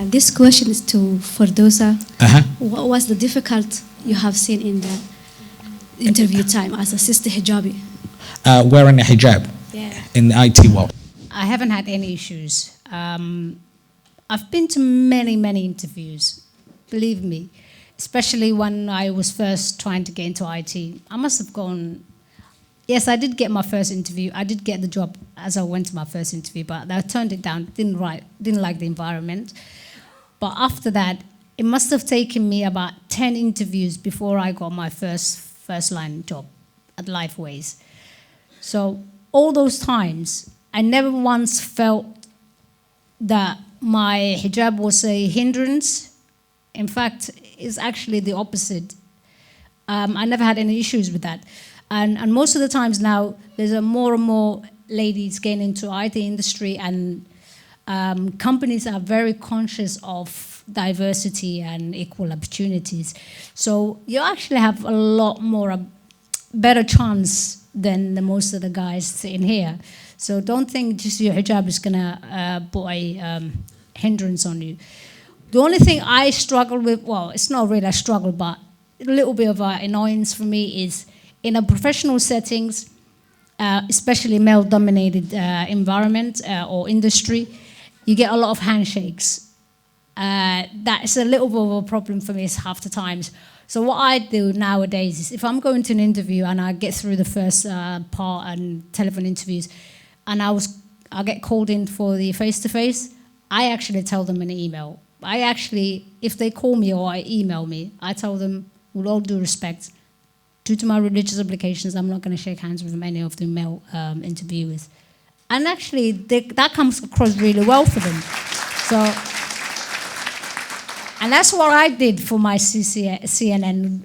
This question is to Fardosa. Uh-huh. What was the difficult you have seen in the interview time as a sister hijabi? Wearing a hijab in the IT world. I haven't had any issues. I've been to many interviews, believe me, especially when I was first trying to get into IT. I must have gone, yes, I did get my first interview. I did get the job as I went to my first interview, but I turned it down, didn't like the environment. But after that, it must have taken me about 10 interviews before I got my first line job at Lifeways. So all those times, I never once felt that my hijab was a hindrance. In fact, it's actually the opposite. I never had any issues with that. And most of the times now, there's more and more ladies getting into IT industry, and companies are very conscious of diversity and equal opportunities. So you actually have a lot more, better chance than most of the guys sitting here. So don't think just your hijab is gonna put a hindrance on you. The only thing I struggle with, well, it's not really a struggle, but a little bit of an annoyance for me is in a professional settings, especially male-dominated environment or industry, you get a lot of handshakes. That's a little bit of a problem for me half the times. So what I do nowadays is if I'm going to an interview and I get through the first part and telephone interviews, and I get called in for the face-to-face, I actually tell them in an email. If they call me or email me, I tell them, with all due respect, due to my religious obligations, I'm not going to shake hands with many of the male interviewers. And actually, that comes across really well for them. So, and that's what I did for my CNN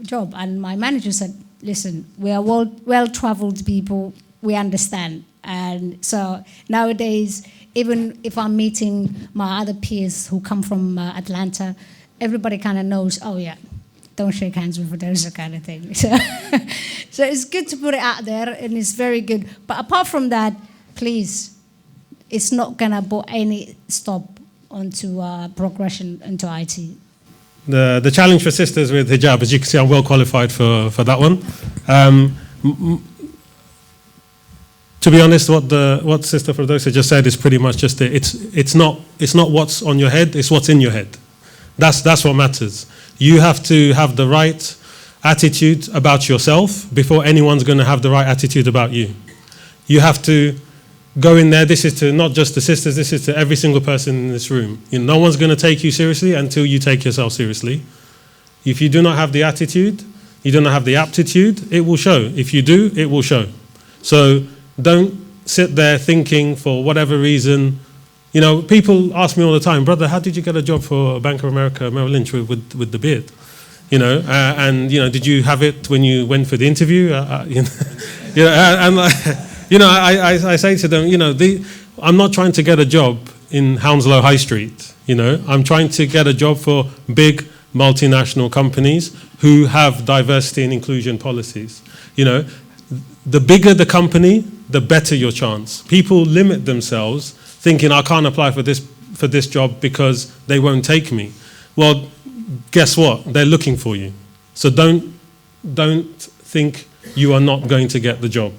job. And my manager said, listen, we are well-traveled people, we understand. And so nowadays, even if I'm meeting my other peers who come from Atlanta, everybody kind of knows, oh yeah, don't shake hands with those kind of thing. So it's good to put it out there, and it's very good. But apart from that, please, it's not going to put any stop onto progression into IT. The challenge for sisters with hijab, as you can see, I'm well qualified for that one. To be honest, what Sister Fardosa just said is pretty much just it's not what's on your head, it's what's in your head. That's what matters. You have to have the right attitude about yourself before anyone's going to have the right attitude about you. You have to go in there. This is to not just the sisters, this is to every single person in this room. No one's going to take you seriously until you take yourself seriously. If you do not have the attitude, you do not have the aptitude, it will show. If you do, it will show. So don't sit there thinking for whatever reason. You know, people ask me all the time, brother, how did you get a job for Bank of America, Merrill Lynch with the beard? You know, and you know, did you have it when you went for the interview? I say to them, you know, I'm not trying to get a job in Hounslow High Street. You know, I'm trying to get a job for big multinational companies who have diversity and inclusion policies. You know, the bigger the company, the better your chance. People limit themselves thinking, I can't apply for this job because they won't take me. Well, guess what? They're looking for you. So don't think you are not going to get the job.